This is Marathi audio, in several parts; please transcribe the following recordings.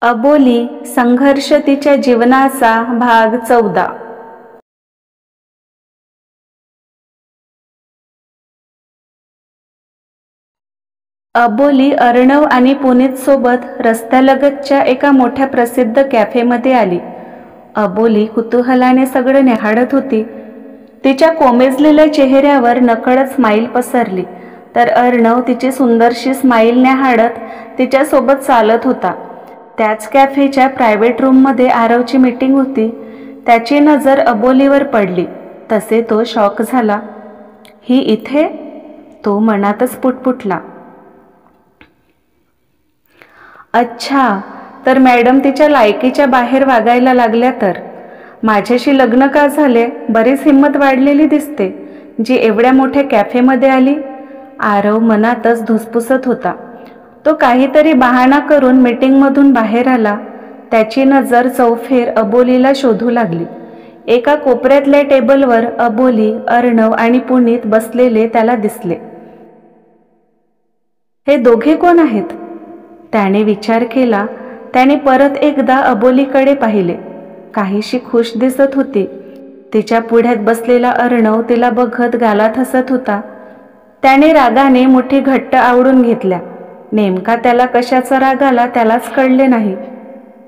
अबोली संघर्ष तिच्या जीवनाचा भाग 14। अबोली अर्णव आणि पुनीत सोबत रस्त्यालगतच्या एका मोठ्या प्रसिद्ध कॅफेमध्ये आली। अबोली कुतूहलाने सगळं निहाळत होती। तिच्या कोमेजलेल्या चेहऱ्यावर नकळत स्माईल पसरली, तर अर्णव तिची सुंदरशी स्माईल निहाळत तिच्यासोबत चालत होता। त्याच कॅफेच्या प्रायव्हेट रूममध्ये आरवची मीटिंग होती। त्याची नजर अबोलीवर पडली तसे तो शॉक झाला। ही इथे? तो मनातच पुटपुटला। अच्छा, तर मॅडम तिच्या लायकीच्या बाहेर वागायला लागल्या तर? माझ्याशी लग्न का झाले? बरीच हिंमत वाढलेली दिसते, जी एवढ्या मोठ्या कॅफेमध्ये आली। आरव मनातच धुसफुसत होता। तो काहीतरी बहाणा करून मीटिंगमधून बाहेर आला। त्याची नजर चौफेर अबोलीला शोधू लागली। एका कोपऱ्यातल्या टेबलवर अबोली, अर्णव आणि पुनीत बसलेले त्याला दिसले। हे दोघे कोण आहेत? त्याने विचार केला। त्याने परत एकदा अबोलीकडे पाहिले। काहीशी खुश दिसत होती। तिच्या पुढ्यात बसलेला अर्णव तिला बघत गालात हसत होता। त्याने रागाने मुठी घट्ट आवळून घेतल्या। नेमका त्याला कशाचा राग आला त्यालाच कळले नाही।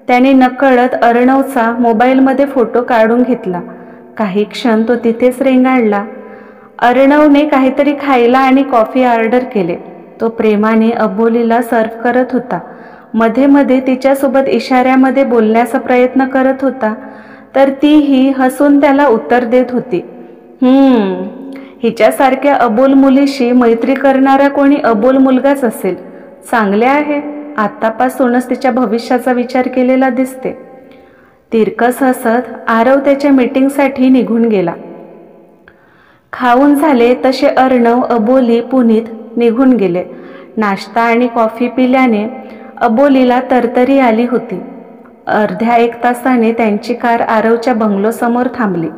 त्याने नकळत अर्णवचा मोबाईलमध्ये फोटो काढून घेतला। काही क्षण तो तिथेच रेंगाळला। अर्णवने काहीतरी खायला आणि कॉफी ऑर्डर केले। तो प्रेमाने अबोलीला सर्व करत होता। मध्ये मध्ये तिच्यासोबत इशाऱ्यामध्ये बोलण्याचा प्रयत्न करत होता, तर तीही हसून त्याला उत्तर देत होती। हिच्यासारख्या अबोल मुलीशी मैत्री करणारा कोणी अबोल मुलगाच असेल। चांगले आहे, आतापासूनच तिच्या भविष्याचा विचार केलेला दिसते। तिरकस हसत आरव त्याच्या मीटिंगसाठी निघून गेला। खाऊन झाले तसे अर्णव, अबोली, पुनीत निघून गेले। नाश्ता आणि कॉफी पिल्याने अबोलीला तरतरी आली होती। अर्ध्या एक तासाने त्यांची कार आरवच्या बंगलोसमोर थांबली।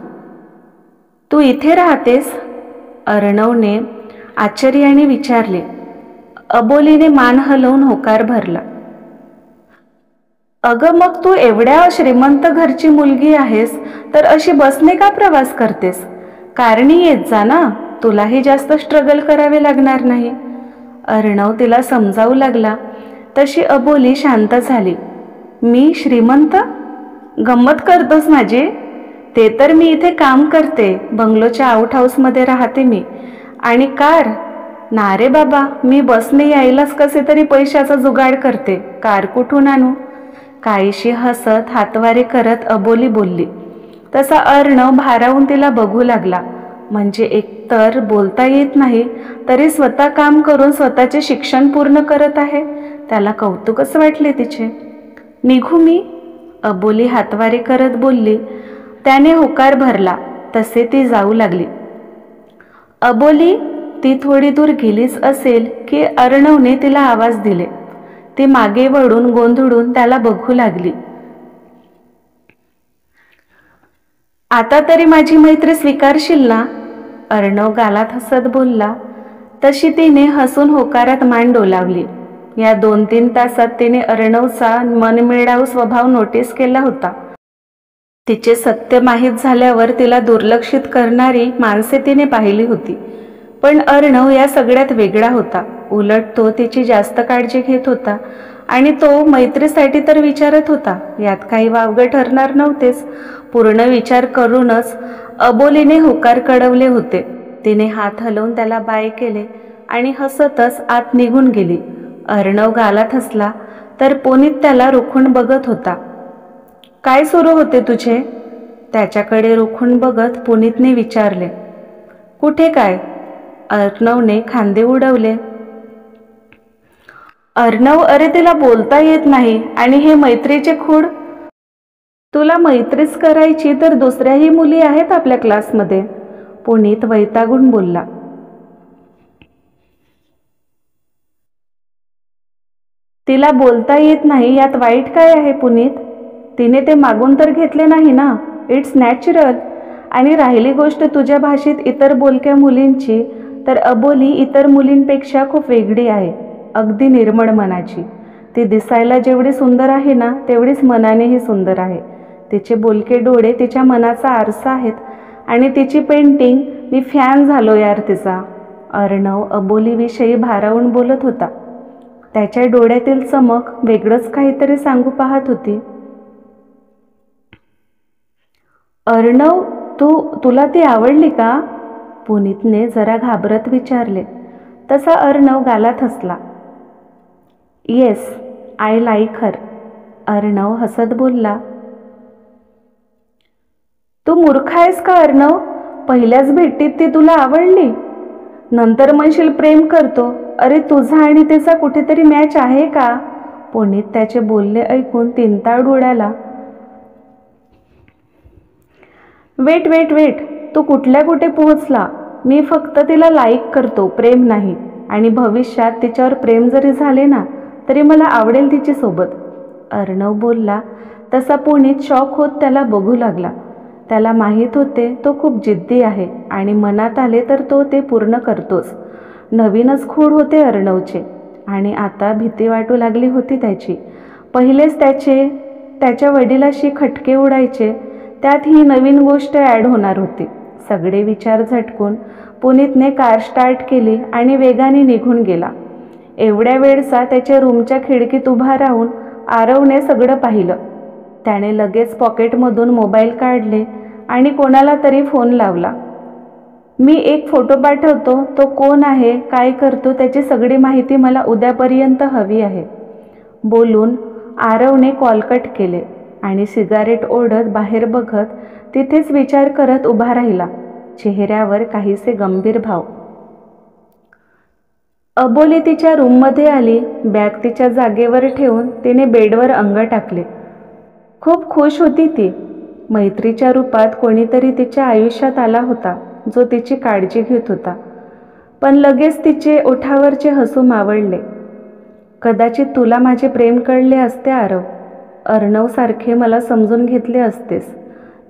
तू इथे राहतेस? अर्णवने आश्चर्याने विचारले। अबोलीने मान हलवून होकार भरला। अगं, मग तू एवढ्या श्रीमंत घरची मुलगी आहेस तर अशी बसने का प्रवास करतेस? कारणी येत जा ना, तुलाही जास्त स्ट्रगल करावे लागणार नाही। अर्णव तिला समजावू लागला। तशी अबोली शांत झाली। मी श्रीमंत? गंमत करतोस माझी? ते तर मी इथे काम करते, बंगलोच्या आउट हाऊसमध्ये राहते मी। आणि कार? ना रे बाबा, मी बसने यायलाच कसे तरी पैशाचा जुगाड करते, कार कुठून आणू? काहीशी हसत हातवारे करत अबोली बोलली। तसा अर्णव भारावून तिला बघू लागला। म्हणजे एकतर बोलता येत नाही तरी स्वतः काम करून स्वतःचे शिक्षण पूर्ण करत आहे। त्याला कौतुकच वाटले तिचे। निघू मी? अबोली हातवारे करत बोलली। त्याने होकार भरला तसे ती जाऊ लागली। अबोली, ती थोडी दूर गेलीच असेल की अर्णवने तिला आवाज दिले। ती मागे वळून गोंधळून त्याला बघू लागली। आता तरी माझी मैत्री स्वीकारशील ना? अर्णव गालात हसत बोलला। तशी तिने हसून होकारात मान डोलावली। या 2-3 तासात तिने अर्णवचा मनमिळाऊ स्वभाव नोटीस केला होता। तिचे सत्य माहीत झाल्यावर तिला दुर्लक्षित करणारी माणसे तिने पाहिली होती। पण अर्णव या सगळ्यात वेगळा होता। उलट तो तिची जास्त काळजी घेत होता आणि तो मैत्रीसाठी तर विचारत होता। यात काही वावगे ठरणार नव्हतेच। पूर्ण विचार करूनच अबोलीने होकार कळवले होते। तिने हात हलवून त्याला बाय केले आणि हसतच आत निघून गेली। अर्णव गालात हसला, तर पुनीत त्याला रोखून बघत होता। काय सुरू होते तुझे? त्याच्याकडे रोखून बघत पुनीतने विचारले। कुठे काय? अर्णवने खांदे उडवले। अर्णव, अरे तिला बोलता येत नाही आणि हे मैत्रीचे खूळ? तुला मैत्रीच करायची तर दुसऱ्याही मुली आहेत आपल्या क्लासमध्ये, पुनीत वैतागून बोलला। तिला बोलता येत नाही यात वाईट काय आहे पुनीत? तिने ते मागून तर घेतले नाही ना, इट्स नॅचरल। आणि राहिली गोष्ट तुझ्या भाषेत इतर बोलक्या मुलींची, तर अबोली इतर मुलींपेक्षा खूप वेगळी आहे, अगदी निर्मळ मनाची। ती दिसायला जेवढी सुंदर आहे ना तेवढीच मनानेही सुंदर आहे. तिचे बोलके डोळे तिच्या मनाचा आरसा आहेत आणि तिची पेंटिंग मी फॅन झालो यार तिचा. अर्णव अबोलीविषयी भारावून बोलत होता. त्याच्या डोळ्यातील चमक वेगळंच काहीतरी सांगू पाहत होती. अर्णव, तुला ती आवडली का? पुनीतने जरा घाबरत विचारले. तसा अर्णव गालात हसला. Yes, I like her. Arnav हसत बोलला. तू मूर्ख आहेस का अर्णव? पहिल्याच भेटीत ती तुला आवडली? नंतर म्हणशील प्रेम करतो. अरे तुझा आणि तिचा कुठेतरी मॅच आहे का? पुनीत त्याचे बोलणे ऐकून तिंताळ उडाला. वेट वेट वेट, तू कुठे पोहोचला? मी फक्त तिला लाईक करतो, प्रेम नाही. आणि भविष्यात तिच्यावर प्रेम जरी झाले ना तरी मला आवडेल तिची सोबत. अर्णव बोलला तसा पुनीत शॉक होत त्याला बघू लागला. त्याला माहीत होते तो खूप जिद्दी आहे आणि मनात आले तर तो ते पूर्ण करतोच. नवीनच खूण होते अर्णवचे आणि आता भीती वाटू लागली होती त्याची. पहिलेच त्याच्या वडिलाशी खटके उडायचे, त्यात ही नवीन गोष्ट ॲड होणार होती. सगळे विचार झटकून पुनीतने कार स्टार्ट केली आणि वेगाने निघून गेला. एवढ्या वेळचा त्याच्या रूमच्या खिडकीत उभा राहून आरवने सगळं पाहिलं. त्याने लगेच पॉकेटमधून मोबाईल काढले आणि कोणाला तरी फोन लावला. मी एक फोटो पाठवतो, तो कोण आहे, काय करतो त्याची सगळी माहिती मला उद्यापर्यंत हवी आहे. बोलून आरवने कॉल कट केले आणि सिगारेट ओढत बाहेर बघत तिथेच विचार करत उभा राहिला, चेहऱ्यावर काहीसे गंभीर भाव. अबोली तिच्या रूममध्ये आली. बॅग तिच्या जागेवर ठेवून तिने बेडवर अंग टाकले. खूप खुश होती ती. मैत्रीच्या रूपात कोणीतरी तिच्या आयुष्यात आला होता जो तिची काळजी घेत होता. पण लगेच तिचे ओठावरचे हसू मावळले. कदाचित तुला माझे प्रेम कळले असते आरव. अर्णवसारखे मला समजून घेतले असतेस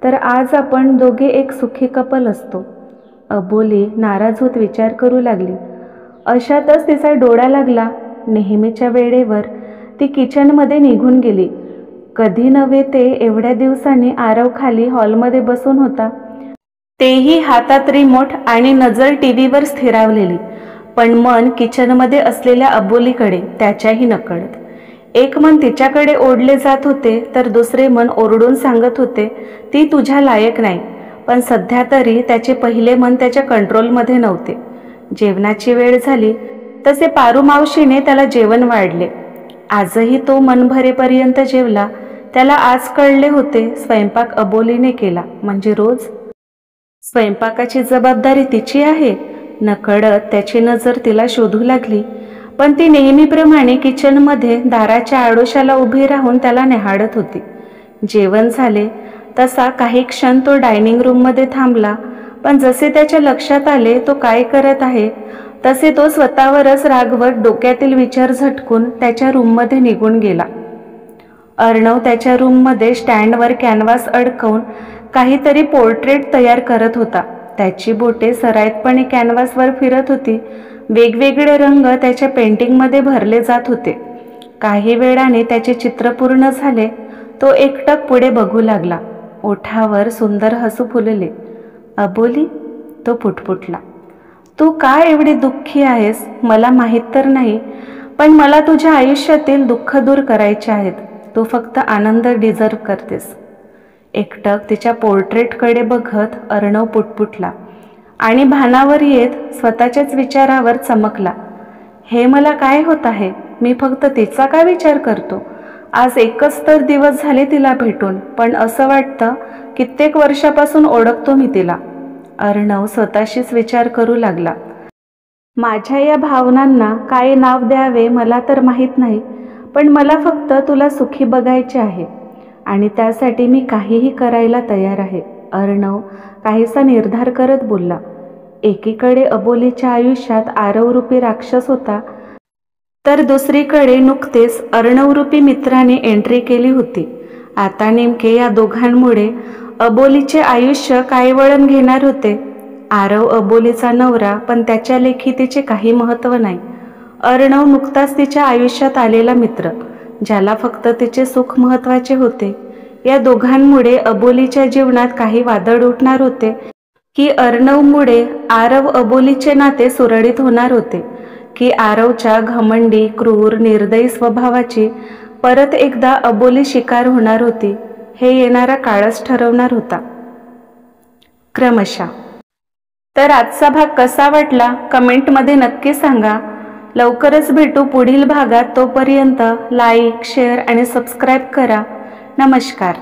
तर आज आपण दोघे एक सुखी कपल असतो. अबोली नाराज होत विचार करू लागली. अशातच तिचा डोळा लागला. नेहमीच्या वेळेवर ती किचनमध्ये निघून गेली. कधी नव्हे ते एवढ्या दिवसांनी आरव खाली हॉलमध्ये बसून होता, तेही हातात रिमोट आणि नजर टीव्हीवर स्थिरावलेली, पण मन किचनमध्ये असलेल्या अबोलीकडे त्याच्याही नकळत. एक मन तिच्याकडे ओढले जात होते तर दुसरे मन ओरडून सांगत होते ती तुझ्या लायक नाही. पण सध्या तरी त्याचे पहिले मन त्याच्या कंट्रोलमध्ये नव्हते. जेवणाची वेळ झाली तसे पारू मावशीने त्याला जेवण वाढले. आजही तो मन भरेपर्यंत जेवला. त्याला आज कळले होते स्वयंपाक अबोलीने केला म्हणजे रोज स्वयंपाकाची जबाबदारी तिची आहे. नकळत त्याची नजर तिला शोधू लागली, पण ती नेहमीप्रमाणे किचनमध्ये दाराच्या आडोशाला उभी राहून त्याला निहाळत होती. जेवण झाले तसा काही क्षण तो डायनिंग रूममध्ये थांबला, पण जसे त्याच्या लक्षात आले तो काय करत आहे तसे तो स्वतःवरच रागवत डोक्यातील विचार झटकून त्याच्या रूममध्ये निघून गेला. अर्णव त्याच्या रूममध्ये स्टँडवर कॅनव्हास अडकवून काहीतरी पोर्ट्रेट तयार करत होता. त्याची बोटे सराईतपणे कॅनव्हासवर फिरत होती. वेगवेगळे रंग त्याच्या पेंटिंगमध्ये भरले जात होते. काही वेळाने त्याचे चित्र पूर्ण झाले. तो एकटक पुढे बघू लागला. ओठावर सुंदर हसू फुलले. अबोली, तो पुटपुटला, तू का एवढी दुःखी आहेस मला माहीत तर नाही, पण मला तुझ्या आयुष्यातील दुःख दूर करायचे आहेत. तू फक्त आनंद डिझर्व करतेस. एकटक तिच्या पोर्ट्रेटकडे बघत अर्णव पुटपुटला आणि भानावर येत स्वतःच्याच विचारावर चमकला. हे मला काय होत आहे? मी फक्त तिचा का विचार करतो? आज एकच तर दिवस झाले तिला भेटून, पण असं वाटतं कित्येक वर्षापासून ओळखतो मी तिला. अर्णव स्वतःशीच विचार करू लागला. माझ्या या भावनांना काय नाव द्यावे मला तर माहीत नाही, पण मला फक्त तुला सुखी बघायचे आहे आणि त्यासाठी मी काहीही करायला तयार आहे. अर्णव काहीसा निर्धार करत बोलला. एकीकडे अबोलीच्या आयुष्यात आरवरूपी राक्षस होता, तर दुसरीकडे नुकतेच अर्णवरूपी मित्राने एंट्री केली होती. आता नेमके या दोघांमुळे अबोलीचे आयुष्य काय वळण घेणार होते? आरव अबोलीचा नवरा, पण त्याच्या लेखी तिचे काही महत्त्व नाही. अर्णव नुकताच तिच्या आयुष्यात आलेला मित्र, ज्याला फक्त तिचे सुख महत्त्वाचे होते. या दोघांमुळे अबोलीच्या जीवनात काही वादळ उठणार होते की अर्णवमुळे आरव अबोलीचे नाते सुरळीत होणार होते, की आरवच्या घमंडी, क्रूर, निर्दयी स्वभावाची परत एकदा अबोली शिकार होणार होती, हे येणारा काळच ठरवणार होता. क्रमशः. तर आजचा भाग कसा वाटला कमेंटमध्ये नक्की सांगा. लवकरच भेटू पुढील भागात. तोपर्यंत लाईक, शेअर आणि सबस्क्राईब करा. नमस्कार.